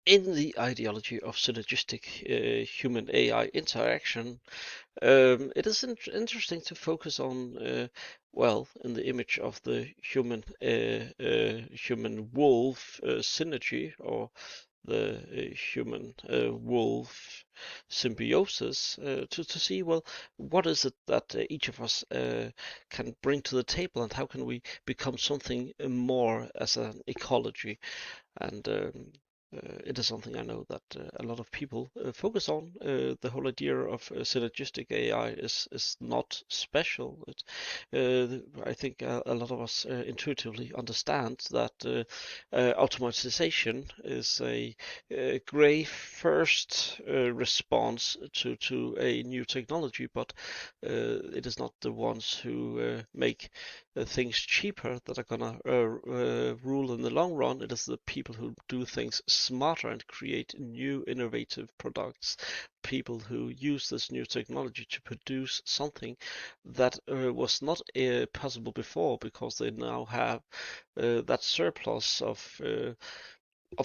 In the ideology of synergistic human AI interaction, it is interesting to focus on, well, in the image of the human wolf synergy, or the human wolf symbiosis, to see, well, what is it that each of us can bring to the table, and how can we become something more as an ecology. And it is something I know that a lot of people focus on. The whole idea of synergistic AI is not special. I think a lot of us intuitively understand that automatization is a great first response to a new technology, but it is not the ones who make things cheaper that are gonna rule in the long run. It is the people who do things smarter and create new innovative products. People who use this new technology to produce something that was not possible before, because they now have that surplus of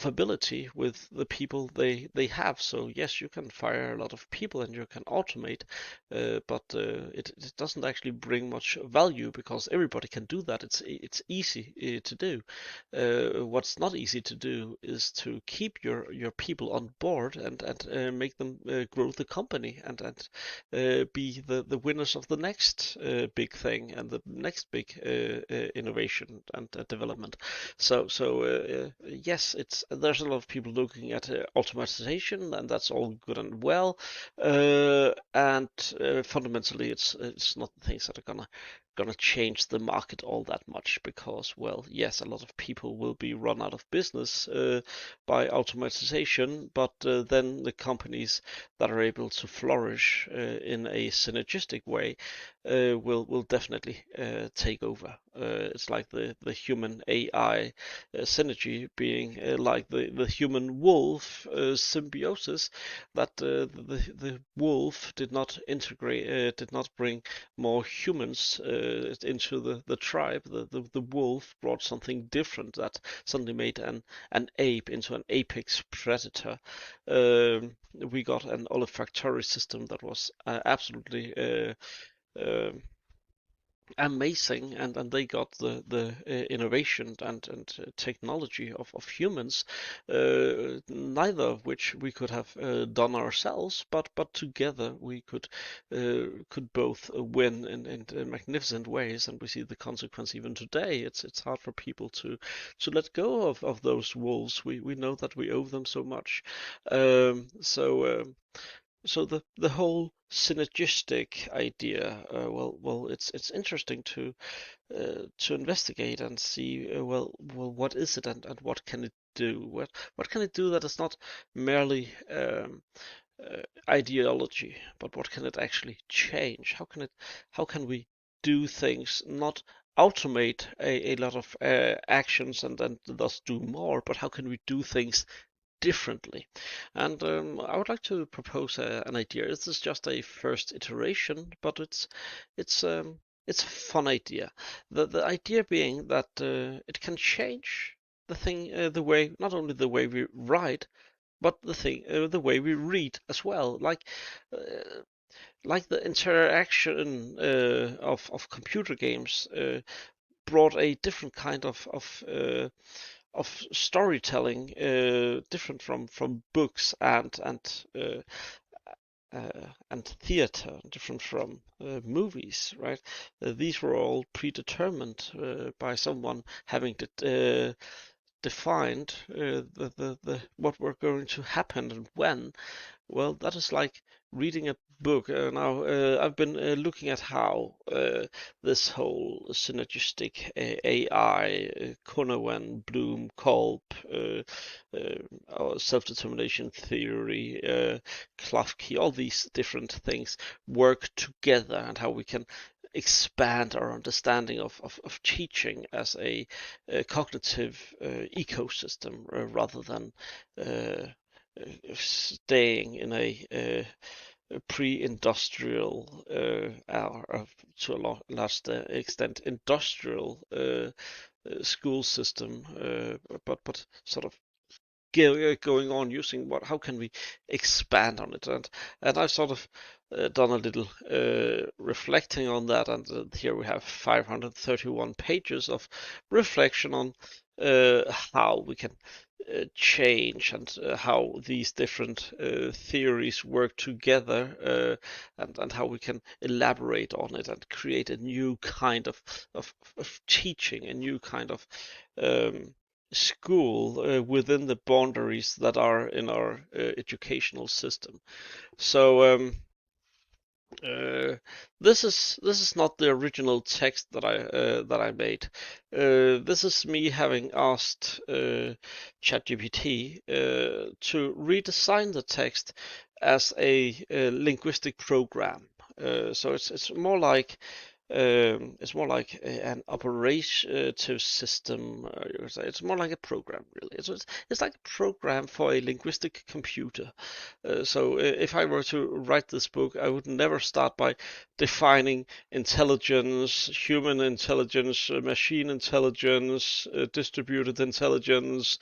ability with the people they have. So yes, you can fire a lot of people and you can automate, but it doesn't actually bring much value because everybody can do that. It's easy to do. What's not easy to do is to keep your people on board and make them grow the company and be the winners of the next big thing and the next big innovation and development. So yes, there's a lot of people looking at automatization, and that's all good and well. And fundamentally, it's not things that are gonna change the market all that much, because, well, yes, a lot of people will be run out of business by automatization, but then the companies that are able to flourish in a synergistic way will definitely take over. It's like the human AI synergy being like the human wolf symbiosis, that the wolf did not integrate, did not bring more humans into the tribe. The wolf brought something different that suddenly made an ape into an apex predator. We got an olfactory system that was absolutely uh, amazing, and they got the innovation and technology of humans, neither of which we could have done ourselves, but together we could both win in magnificent ways. And we see the consequence even today. It's hard for people to let go of those wolves. We know that we owe them so much. So the whole synergistic idea, well, it's interesting to investigate and see, well, what is it, and what can it do? What can it do that is not merely ideology, but what can it actually change? How can we do things, not automate a lot of actions and thus do more, but how can we do things differently? And I would like to propose an idea. This is just a first iteration, but it's a fun idea. The idea being that it can change the way, not only the way we write, but the way we read as well. Uh, like the interaction of computer games brought a different kind of storytelling, different from books and theater, different from movies, right? These were all predetermined by someone having defined what were going to happen and when. Well, that is like reading a book. Now, I've been looking at how this whole synergistic AI, Kuhneman, Bloom, Kolb, self-determination theory, Klafki, all these different things work together, and how we can expand our understanding of teaching as a cognitive ecosystem, rather than uh, staying in a pre-industrial, or to a large extent industrial school system, but sort of going on using what, how can we expand on it, and I've sort of done a little reflecting on that, and here we have 531 pages of reflection on how we can change and how these different theories work together, and how we can elaborate on it and create a new kind of teaching, a new kind of school within the boundaries that are in our educational system. So this is not the original text that I made. This is me having asked ChatGPT to redesign the text as a linguistic program. So it's more like an operative system. You could say it's more like a program, really. It's like a program for a linguistic computer. So if I were to write this book, I would never start by defining intelligence, human intelligence, machine intelligence, distributed intelligence,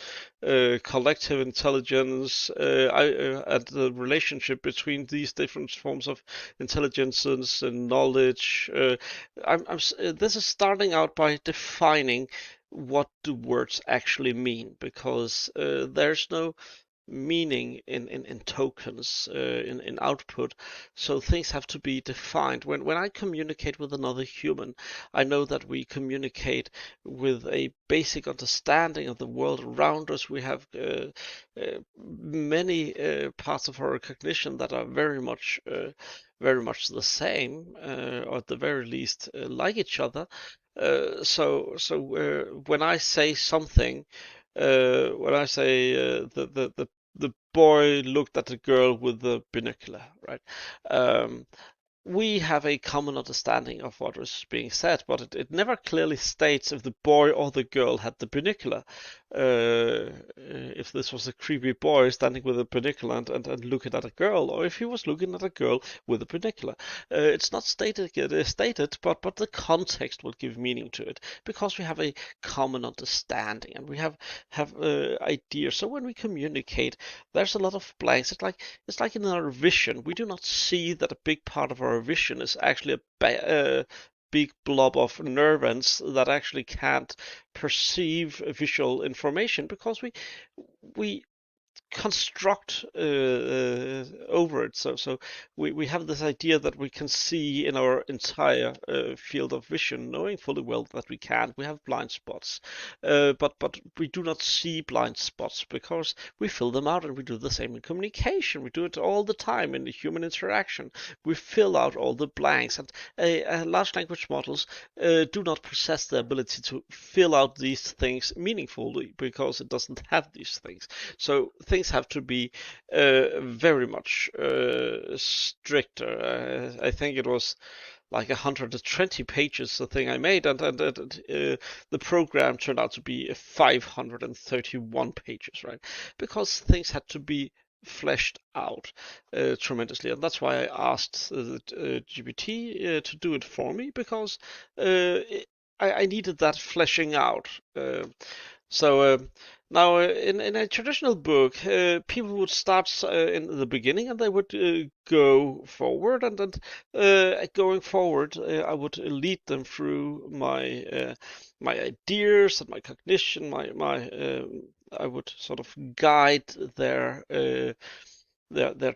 collective intelligence, and the relationship between these different forms of intelligences and knowledge. This is starting out by defining what do words actually mean, because there's no meaning in tokens, in output. So things have to be defined. When I communicate with another human, I know that we communicate with a basic understanding of the world around us. We have many parts of our cognition that are very much the same, or at the very least like each other. So when I say something, when I say the boy looked at the girl with the binocular, right? Um, we have a common understanding of what was being said, but it never clearly states if the boy or the girl had the binocular. If this was a creepy boy standing with a binocular and looking at a girl, or if he was looking at a girl with a binocular. It's not stated, but the context will give meaning to it, because we have a common understanding and we have ideas. So when we communicate, there's a lot of blanks. It's like in our vision, we do not see that a big part of our vision is actually a big blob of neurons that actually can't perceive visual information, because we construct over it. So we have this idea that we can see in our entire field of vision, knowing fully well that we can't. We have blind spots, but we do not see blind spots because we fill them out, and we do the same in communication. We do it all the time in the human interaction. We fill out all the blanks, and large language models do not possess the ability to fill out these things meaningfully, because it doesn't have these things. So things have to be very much stricter. I think it was like 120 pages, the thing I made, and the program turned out to be 531 pages, right? Because things had to be fleshed out tremendously, and that's why I asked GPT to do it for me, because I needed that fleshing out. So now, in a traditional book, people would start in the beginning, and they would go forward, and going forward, I would lead them through my ideas and my cognition. I would sort of guide their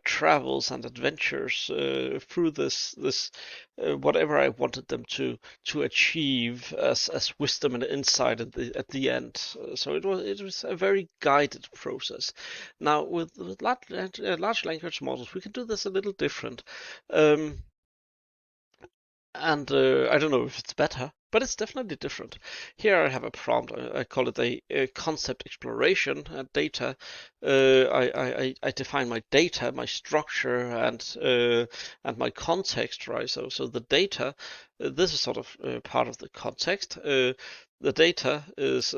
travels and adventures through this whatever I wanted them to achieve as wisdom and insight at the end. So it was a very guided process. Now with large language models, we can do this a little different. Um, and I don't know if it's better, but it's definitely different. Here I have a prompt. I call it a concept exploration data. I define my data, my structure, and my context, right? So the data, this is sort of part of the context. The data is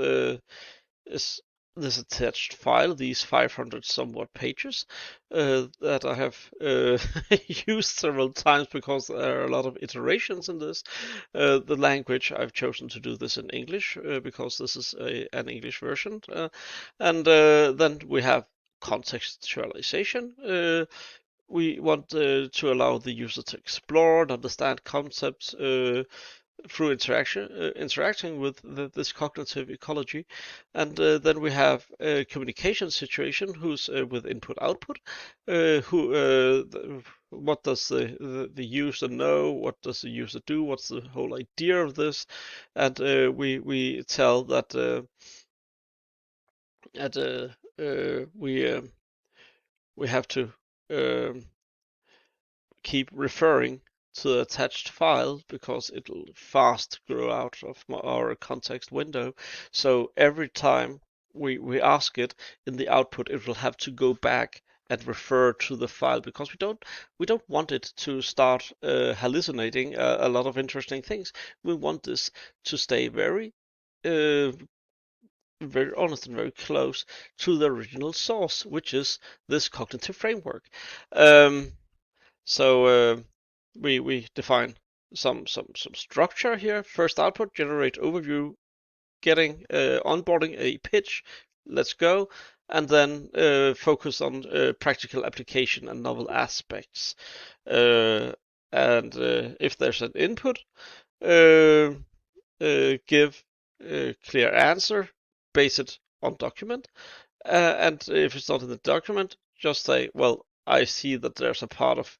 this attached file, these 500 somewhat pages that I have used several times because there are a lot of iterations in this. The language, I've chosen to do this in English because this is an English version. And then we have contextualization. We want to allow the user to explore and understand concepts through interacting with this cognitive ecology. And then we have a communication situation who's with input output, who what does the user know, what does the user do, what's the whole idea of this, and we tell that at we have to um, keep referring to the attached file because it'll fast grow out of our context window. So every time we ask it in the output, it will have to go back and refer to the file because we don't want it to start hallucinating a lot of interesting things. We want this to stay uh, very honest and very close to the original source, which is this cognitive framework. Um, so we define some structure here. First output, generate overview, getting onboarding a pitch. Let's go, and then focus on practical application and novel aspects. Uh, and if there's an input, uh, give a clear answer, base it on document. And if it's not in the document, just say, well, I see that there's a part of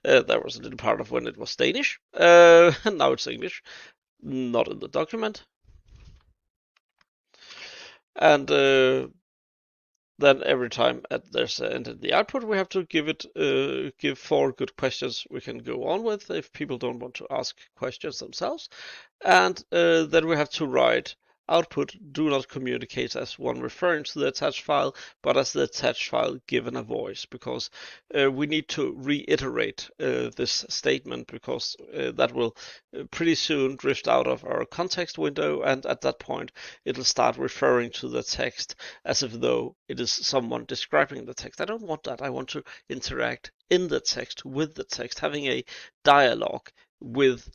that was a little part of when it was Danish. Now it's English, not in the document. And then every time there's enter the output, we have to give 4 good questions we can go on with if people don't want to ask questions themselves. And then we have to write output do not communicate as one referring to the attached file, but as the attached file given a voice, because we need to reiterate this statement because that will pretty soon drift out of our context window, and at that point it'll start referring to the text as if though it is someone describing the text. I don't want that. I want to interact in the text with the text, having a dialogue with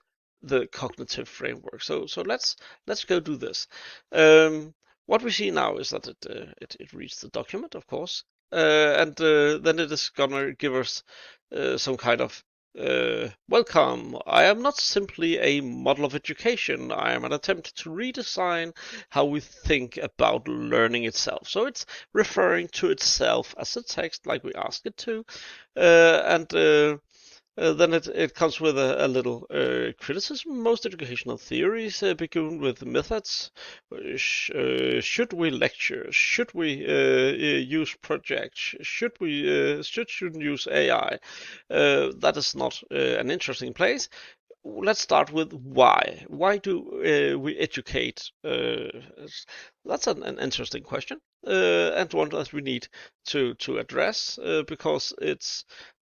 the cognitive framework. So let's go do this. What we see now is that it reads the document, of course, and then it is gonna give us some kind of welcome. I am not simply a model of education. I am an attempt to redesign how we think about learning itself. So it's referring to itself as a text, like we ask it to, and then it comes with a little criticism. Most educational theories begin with methods. Should we lecture? Should we use projects? Shouldn't use AI? That is not an interesting place. Let's start with why. Why do we educate? That's an interesting question, and one that we need to address because it's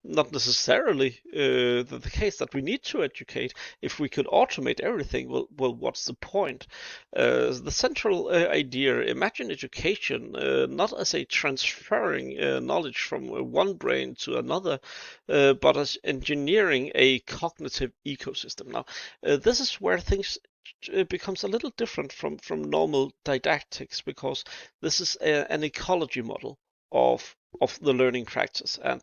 not necessarily the case that we need to educate. If we could automate everything, well, what's the point? The central idea, imagine education not as a transferring knowledge from one brain to another, but as engineering a cognitive ecosystem. Now, this is where things becomes a little different from normal didactics because this is an ecology model of the learning practice, and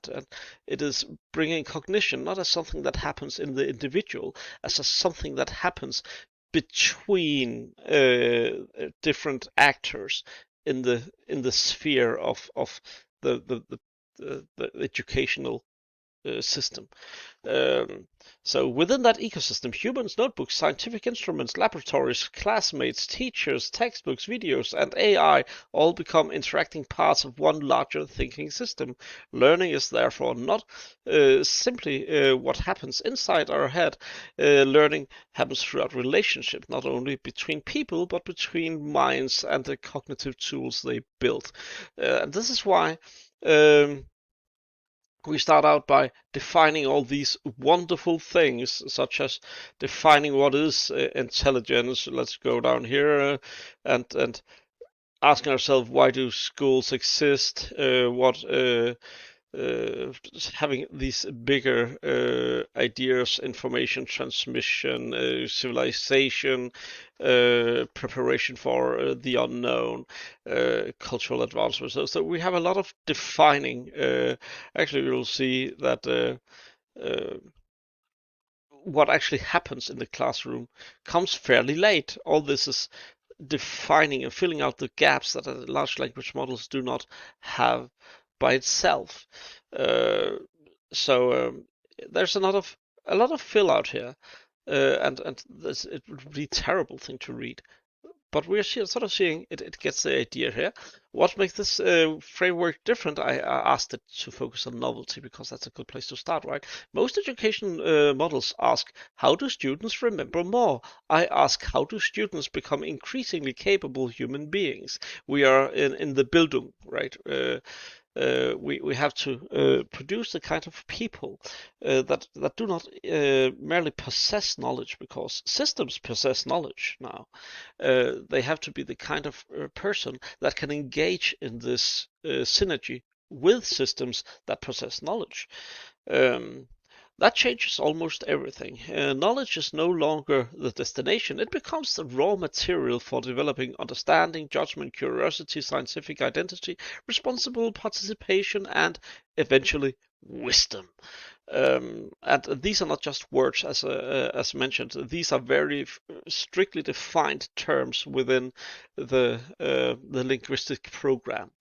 it is bringing cognition not as something that happens in the individual, as something that happens between different actors in the sphere of the the educational system. Um, so within that ecosystem, humans, notebooks, scientific instruments, laboratories, classmates, teachers, textbooks, videos, and AI all become interacting parts of one larger thinking system. Learning is therefore not simply what happens inside our head. Learning happens throughout relationship, not only between people, but between minds and the cognitive tools they build. And this is why um, We start out by defining all these wonderful things, such as defining what is intelligence. Let's go down here and asking ourselves, why do schools exist? What having these bigger ideas, information transmission, civilization, preparation for the unknown, cultural advancement. So we have a lot of defining. Actually, you'll see that what actually happens in the classroom comes fairly late. All this is defining and filling out the gaps that large language models do not have by itself. Uh, so there's a lot of fill out here, and this, it would be a terrible thing to read. But we're sort of seeing it gets the idea here. What makes this framework different? I asked it to focus on novelty because that's a good place to start, right? Most education models ask, how do students remember more? I ask, how do students become increasingly capable human beings? We are in the Bildung, right? We have to produce the kind of people that do not merely possess knowledge, because systems possess knowledge now. They have to be the kind of person that can engage in this synergy with systems that possess knowledge. Um, that changes almost everything. Knowledge is no longer the destination, it becomes the raw material for developing understanding, judgment, curiosity, scientific identity, responsible participation, and eventually wisdom. And these are not just words, as mentioned. These are very strictly defined terms within the linguistic program.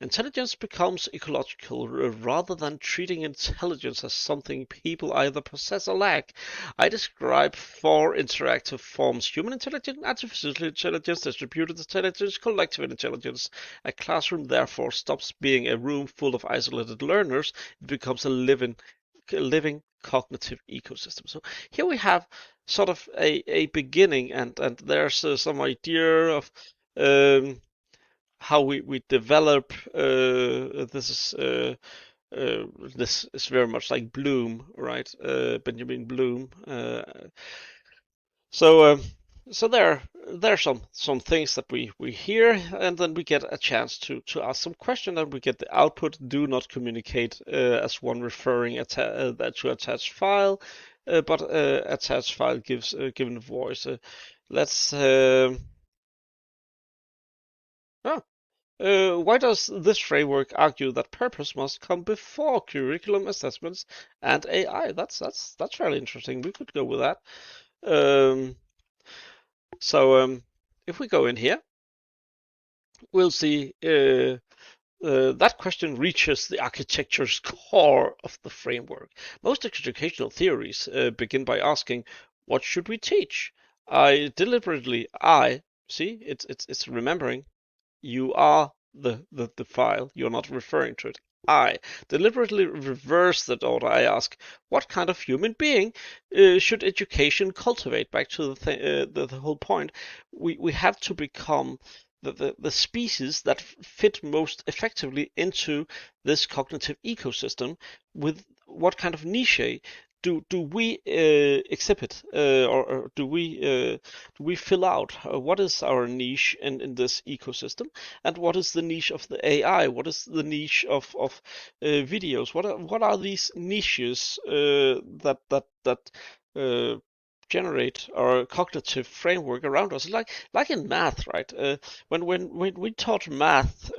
Intelligence becomes ecological rather than treating intelligence as something people either possess or lack. I describe four interactive forms: human intelligence, artificial intelligence, distributed intelligence, collective intelligence. A classroom therefore stops being a room full of isolated learners. It becomes a living cognitive ecosystem. So here we have sort of a beginning, and there's some idea of um, how we develop. This is this is very much like Bloom, right? Benjamin Bloom. So so there are some things that we hear, and then we get a chance to ask some question, and we get the output. Do not communicate as one referring to attached file, but attached file gives given voice. Let's. Oh, why does this framework argue that purpose must come before curriculum assessments and AI? That's fairly interesting. We could go with that. Um, so if we go in here, we'll see that question reaches the architecture's core of the framework. Most educational theories begin by asking, "What should we teach?" I see it's remembering. You are the file. You're not referring to it. I deliberately reverse the order. I ask, what kind of human being should education cultivate? Back to the whole point. We have to become the species that fit most effectively into this cognitive ecosystem. With what kind of niche do we exhibit, or do we fill out? What is our niche in this ecosystem, and what is the niche of the AI? What is the niche of videos? What are these niches that uh, generate our cognitive framework around us? Like in math, right? When we taught math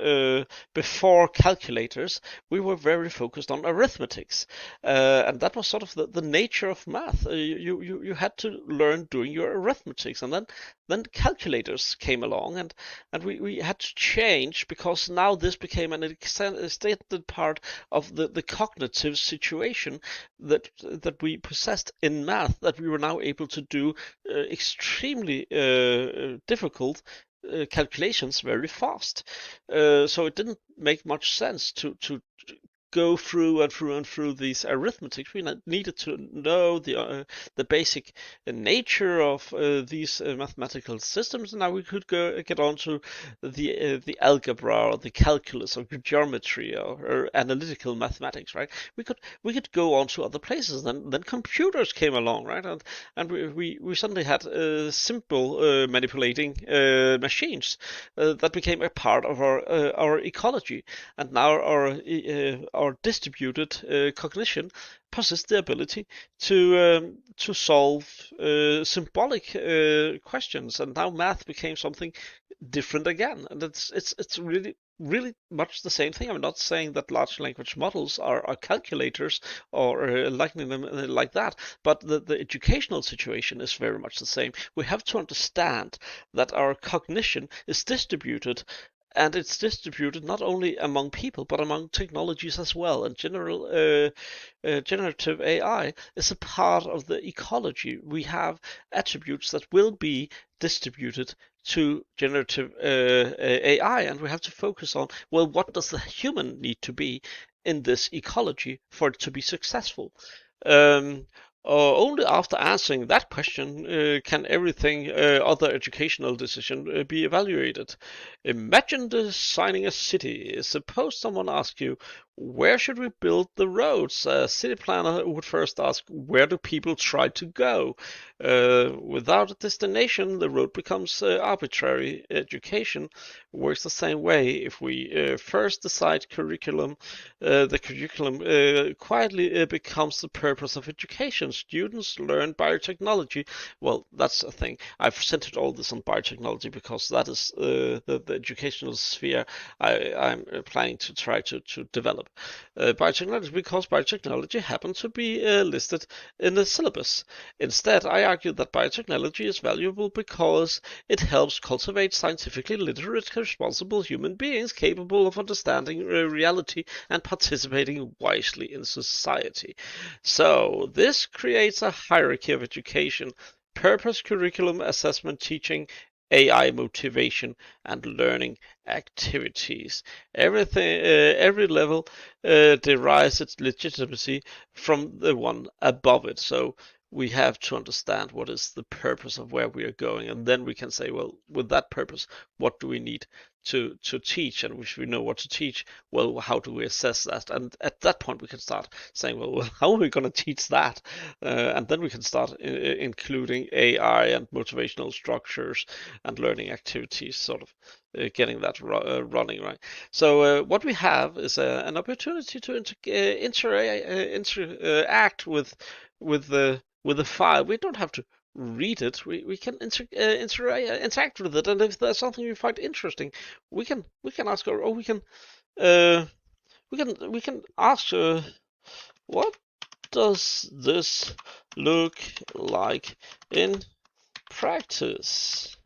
before calculators, we were very focused on arithmetics, and that was sort of the nature of math. You had to learn doing your arithmetics, and then calculators came along, and we had to change, because now this became an extended part of the cognitive situation that we possessed in math, that we were now able to do extremely difficult calculations very fast. So it didn't make much sense to go through and through and through these arithmetics. We needed to know the basic nature of these mathematical systems, and now we could get on to the algebra or the calculus or geometry or analytical mathematics, right? We could go on to other places. Then computers came along, right? And we suddenly had simple manipulating machines that became a part of our ecology, and now our distributed cognition possess the ability to solve symbolic questions, and now math became something different again, and it's really much the same thing. I'm not saying that large language models are calculators or likening them like that, but the educational situation is very much the same. We have to understand that our cognition is distributed, and it's distributed not only among people but among technologies as well. And generative AI is a part of the ecology. We have attributes that will be distributed to generative AI, and we have to focus on, well, what does the human need to be in this ecology for it to be successful? Um, Only after answering that question can everything other educational decision be evaluated. Imagine designing a city. Suppose someone asks you, where should we build the roads? A city planner would first ask, where do people try to go? Without a destination, the road becomes arbitrary. Education works the same way. If we first decide curriculum, the curriculum quietly becomes the purpose of education. Students learn biotechnology. Well, that's a thing. I've centered all this on biotechnology because that is the educational sphere I'm planning to try to develop. Biotechnology, because biotechnology happens to be listed in the syllabus. Instead, I argue that biotechnology is valuable because it helps cultivate scientifically literate, responsible human beings capable of understanding reality and participating wisely in society. So, this creates a hierarchy of education: purpose, curriculum, assessment, teaching, AI motivation, and learning activities. Every level derives its legitimacy from the one above it. So we have to understand what is the purpose of where we are going, and then we can say, well, with that purpose, what do we need to teach? And if we know what to teach, well, how do we assess that? And at that point, we can start saying, well, how are we going to teach that? And then we can start including AI and motivational structures and learning activities, sort of getting that running, right? So what we have is an opportunity to interact with the file. We don't have to read it. We can interact with it, and if there's something we find interesting, we can ask, or uh, we can ask, what does this look like in practice?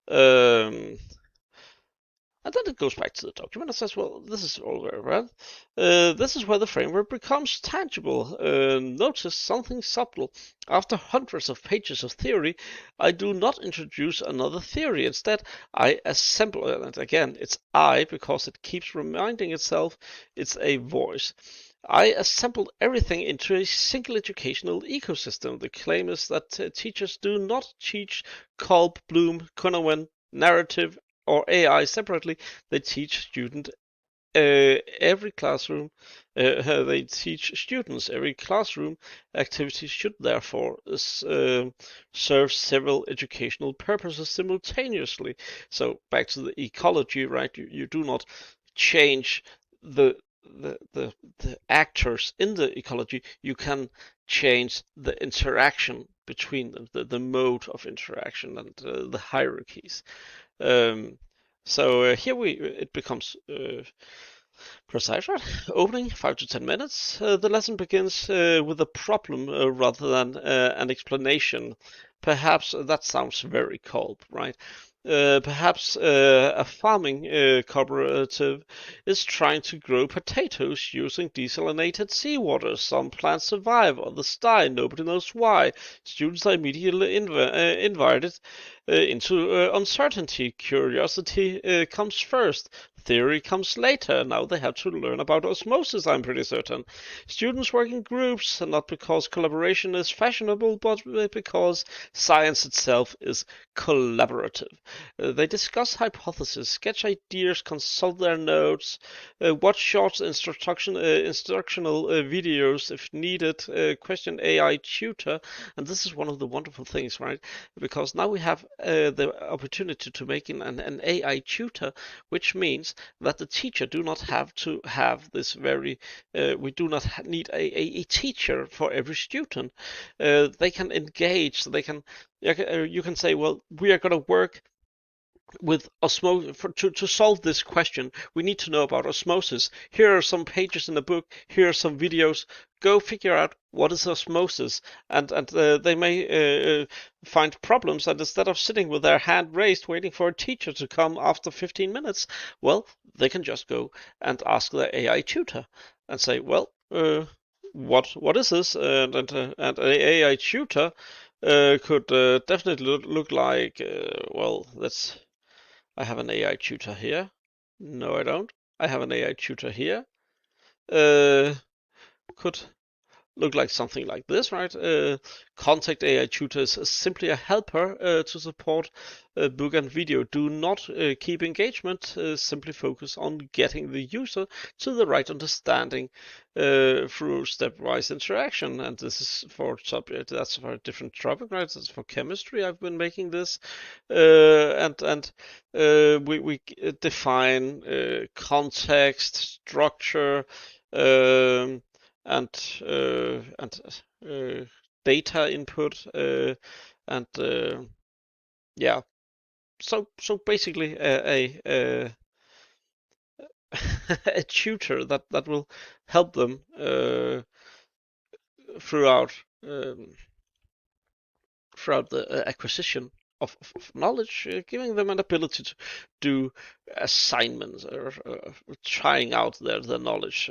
Um, And then it goes back to the document and says, well, this is all very well. This is where the framework becomes tangible. Notice something subtle. After hundreds of pages of theory, I do not introduce another theory. Instead, I assemble, and again, it's I because it keeps reminding itself it's a voice. I assembled everything into a single educational ecosystem. The claim is that teachers do not teach Kolb, Bloom, Kunawen, narrative, or AI separately. They teach every classroom. They teach students every classroom activity should therefore serve several educational purposes simultaneously. So back to the ecology, right? You do not change the the actors in the ecology. You can change the interaction between them, the mode of interaction, and the hierarchies. Um, so here it becomes precise, right? Opening 5 to 10 minutes. The lesson begins with a problem rather than an explanation. Perhaps that sounds very cold, right? Perhaps a farming cooperative is trying to grow potatoes using desalinated seawater. Some plants survive, others die. Nobody knows why. Students are immediately invited into uncertainty. Curiosity comes first. Theory comes later. Now they have to learn about osmosis, I'm pretty certain. Students work in groups, not because collaboration is fashionable, but because science itself is collaborative. They discuss hypotheses, sketch ideas, consult their notes, watch short instructional videos if needed, question AI tutor, and this is one of the wonderful things, right? Because now we have the opportunity to make an AI tutor, which means that the teacher do not have to have this very, we do not need a teacher for every student. They can engage, they can, you can say, well, we are going to work with osmosis to solve this question. We need to know about osmosis. Here are some pages in the book. Here are some videos. Go figure out what is osmosis, and they may find problems. And instead of sitting with their hand raised, waiting for a teacher to come after 15 minutes, well, they can just go and ask their AI tutor and say, well, what is this? And an AI tutor could definitely look like, well, let's. I have an AI tutor here. No, I don't. I have an AI tutor here. Could look like something like this, right? Contact AI tutor is simply a helper to support book and video. Do not keep engagement. Simply focus on getting the user to the right understanding through stepwise interaction. And this is for subject. That's for a different topic, right? That's for chemistry. I've been making this, and we define context, structure. And data input and yeah. So basically a tutor that will help them throughout um, throughout the acquisition of knowledge, giving them an ability to do assignments or trying out their knowledge.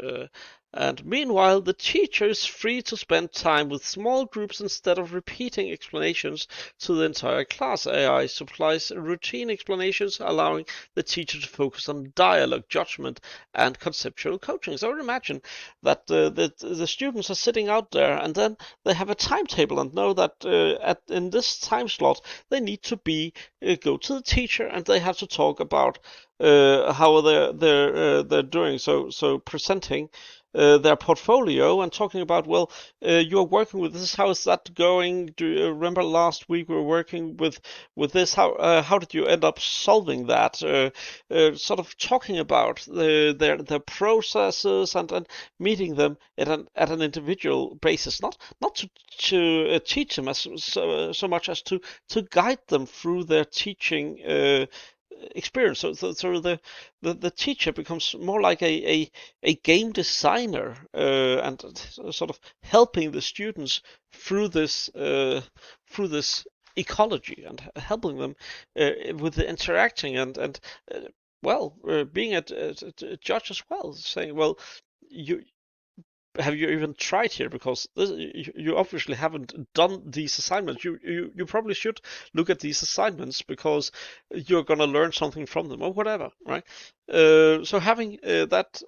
And meanwhile, the teacher is free to spend time with small groups instead of repeating explanations to the entire class. AI supplies routine explanations, allowing the teacher to focus on dialogue, judgment, and conceptual coaching. So imagine that the students are sitting out there, and then they have a timetable and know that in this time slot they need to go to the teacher, and they have to talk about how they're doing. So presenting their portfolio and talking about, well, you're working with this. How is that going? Do you remember last week we were working with this? How did you end up solving that? Sort of talking about their processes and meeting them at an individual basis, not to teach them so much as to guide them through their teaching experience. So the teacher becomes more like a game designer and sort of helping the students through this ecology and helping them with the interacting and well, being a judge as well, saying, well, you have you even tried here? Because you obviously haven't done these assignments. You probably should look at these assignments because you're gonna learn something from them or whatever, right? So having that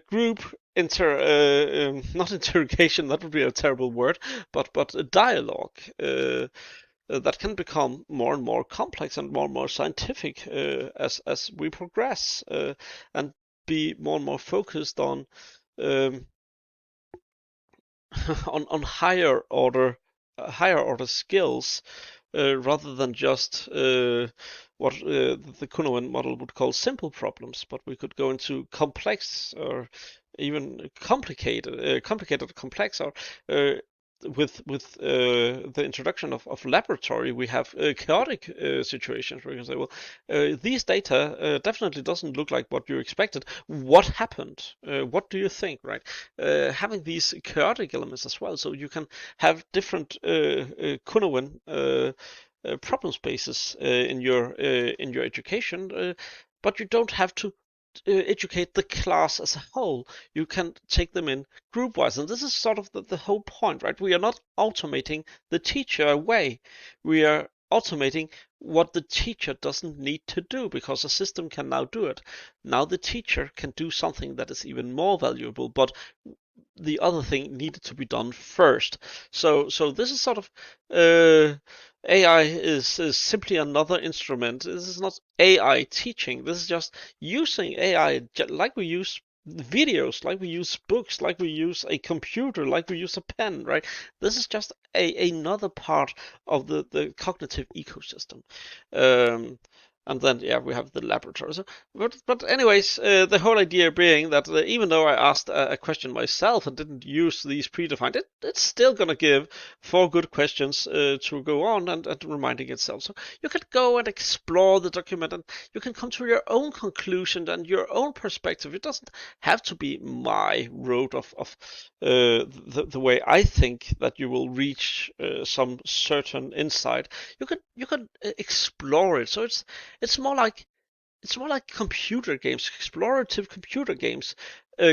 group not interrogation, that would be a terrible word, but a dialogue that can become more and more complex and more scientific as we progress and be more and more focused on um, on higher order skills rather than just what the Kuhneman model would call simple problems, but we could go into complex or even complicated, complex, or with the introduction of laboratory, we have chaotic situations where you can say, well, these data definitely doesn't look like what you expected. What happened? What do you think? Right? Having these chaotic elements as well, so you can have different Kuhneman problem spaces in your education, but you don't have to educate the class as a whole. You can take them in group wise. And this is sort of the whole point, right? We are not automating the teacher away. We are automating what the teacher doesn't need to do because the system can now do it. Now the teacher can do something that is even more valuable, but the other thing needed to be done first. So this is sort of AI is simply another instrument. This is not AI teaching. This is just using AI like we use videos, like we use books, like we use a computer, like we use a pen, right? This is just another part of the cognitive ecosystem. Um, and then yeah, we have the laboratory. So, but anyways, the whole idea being that even though I asked a question myself and didn't use these predefined, it's still gonna give four good questions to go on and reminding itself. So you can go and explore the document and you can come to your own conclusion and your own perspective. It doesn't have to be my road of the way I think that you will reach some certain insight. You can explore it. So it's more like computer games, explorative computer games,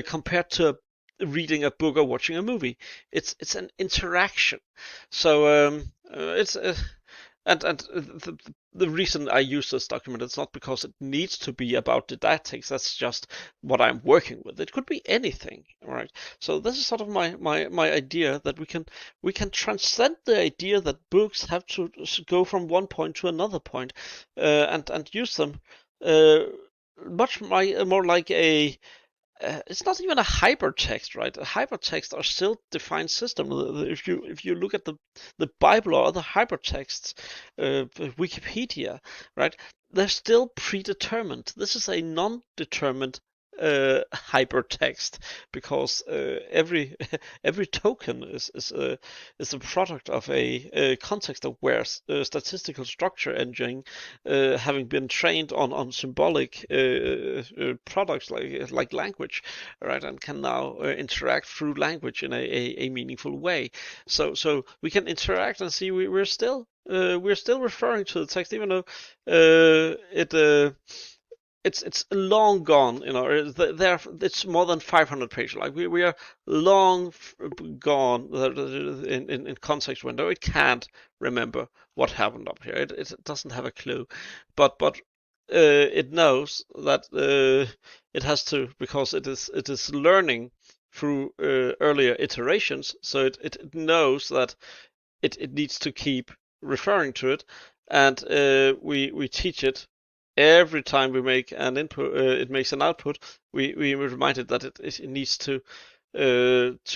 compared to reading a book or watching a movie. It's an interaction. So it's and the reason I use this document is not because it needs to be about didactics. That's just what I'm working with. It could be anything, right? So this is sort of my idea that we can transcend the idea that books have to go from one point to another point, and use them uh, much more like a it's not even a hypertext, right? A hypertext are still defined system. If you look at the Bible or other hypertexts, Wikipedia, right? They're still predetermined. This is a non-determined hypertext because every every token is a product of a context-aware statistical structure engine, having been trained on symbolic products like language, right, and can now interact through language in a meaningful way. So we can interact and see we're still referring to the text, even though it's long gone. There it's more than 500 pages. Like we are long gone in context window. It can't remember what happened up here. It doesn't have a clue, but it knows that it has to, because it is learning through earlier iterations. So it knows that it needs to keep referring to it, and we teach it every time we make an input. It makes an output. We remind it that it needs to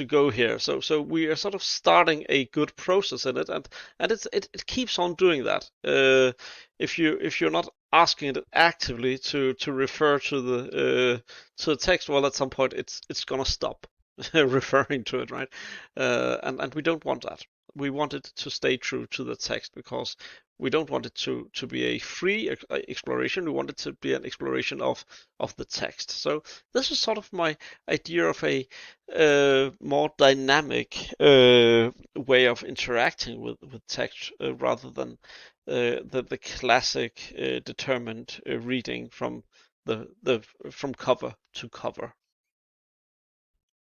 go here. So we are sort of starting a good process in it, and it keeps on doing that. If you're not asking it actively to refer to the text, well, at some point it's gonna stop referring to it, right? And we don't want that. We want it to stay true to the text because we don't want it to be a free exploration. We want it to be an exploration of the text. So this is sort of my idea of a more dynamic way of interacting with text, rather than the classic determined reading from the from cover to cover.